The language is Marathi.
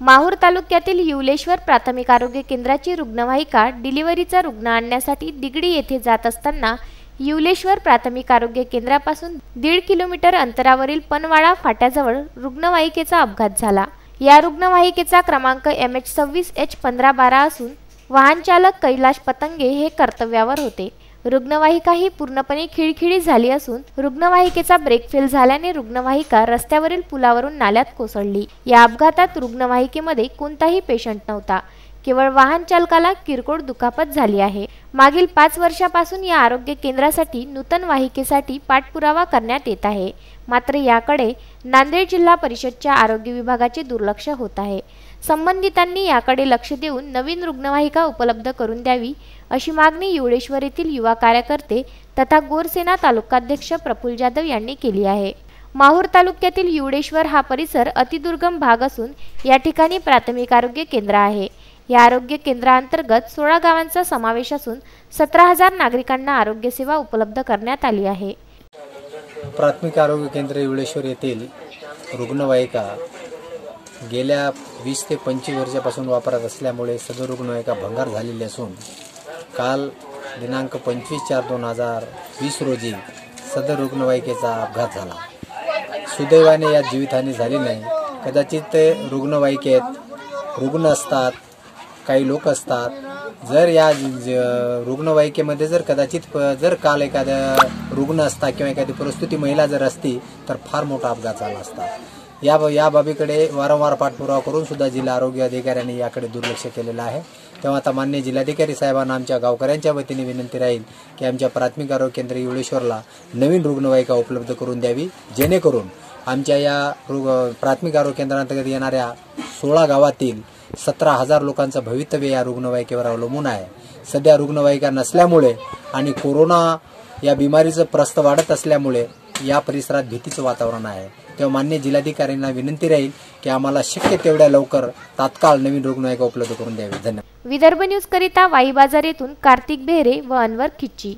माहूर तालुक्यातील युलेश्वर प्राथमिक आरोग्य केंद्राची रुग्णवाहिका डिलिव्हरीचा रुग्ण आणण्यासाठी दिगडी येथे जात असताना युलेश्वर प्राथमिक आरोग्य केंद्रापासून 1.5 किलोमीटर अंतरावरील पनवाडा फाट्याजवळ रुग्णवाहिकेचा अपघात झाला। या रुग्णवाहिकेचा क्रमांक MH26H1512 असून वाहन चालक कैलाश पतंगे हे कर्तव्यावर होते। रुग्णवाहिका ही पूर्णपणे खिळखिळी झाली असून रुग्णवाहिकेचा ब्रेक फेल झाल्याने रुग्णवाहिका रस्त्यावरील पुलावरून नाल्यात कोसळली। या अपघातात रुग्णवाहिकेमध्ये कोणताही पेशंट नव्हता, केवळ वाहन चालकाला किरकोळ दुखापत झाली आहे। मागील 5 वर्षापासून या आरोग्य केंद्रासाठी नूतन वाहिकेसाठी पाठपुरावा करण्यात येत आहे, मात्र याकडे नांदेड जिल्हा परिषदच्या आरोग्य विभागाचे दुर्लक्ष होत आहे। संबंधितांनी याकडे लक्ष देऊन नवीन रुग्णवाहिका उपलब्ध करून द्यावी अशी मागणी युलेश्वर येथील युवा कार्यकर्ते तथा गोरसेना तालुकाध्यक्ष प्रफुल्ल जाधव यांनी केली आहे। माहूर तालुक्यातील युलेश्वर हा परिसर अतिदुर्गम भाग असून या ठिकाणी प्राथमिक आरोग्य केंद्र आहे। या आरोग्य केंद्रांतर्गत 16 गावांचा समावेश असून 17,000 नागरिकांना आरोग्य सेवा उपलब्ध करण्यात आली आहे। प्राथमिक आरोग्य केंद्र युलेश्वर येथील रुग्णवाहिका गेल्या 20 ते 25 वर्षापासून वापरात असल्यामुळे सदर रुग्णवाहिका भंगार झालेली असून काल दिनांक 25/4/2020 रोजी सदर रुग्णवाहिकेचा अपघात झाला। सुदैवाने यात जीवितहानी झाली नाही। कदाचित रुग्णवाहिकेत रुग्ण असतात, काही लोक असतात, जर या रुग्णवाहिकेमध्ये जर काल एखादा रुग्ण असता किंवा एखादी प्रसूती महिला जर असती तर फार मोठा अपघात झाला असता। या बाबीकडे वारंवार पाठपुरावा करून सुद्धा जिल्हा आरोग्य अधिकाऱ्यांनी याकडे दुर्लक्ष केलेलं आहे। तेव्हा आता माननीय जिल्हाधिकारी साहेबांना आमच्या गावकऱ्यांच्या वतीने विनंती राहील की आमच्या प्राथमिक आरोग्य केंद्र युलेश्वरला नवीन रुग्णवाहिका उपलब्ध करून द्यावी, जेणेकरून आमच्या या प्राथमिक आरोग्य केंद्रांतर्गत येणाऱ्या 16 गावातील 17,000 लोकांचं भवितव्य या रुग्णवाहिकेवर अवलंबून आहे। सध्या रुग्णवाहिका नसल्यामुळे आणि कोरोना या बिमारीचं प्रस्त वाढत असल्यामुळे या परिसरात भीतीचं वातावरण आहे। तेव्हा माननीय जिल्हाधिकाऱ्यांना विनंती राहील की आम्हाला शक्य तेवढ्या लवकर तात्काळ नवीन रुग्णवाहिका उपलब्ध करून द्यावी। धन्यवाद। विदर्भ न्यूज करिता वाई बाजार येथून कार्तिक बेहरे व अनवर खिच्ची।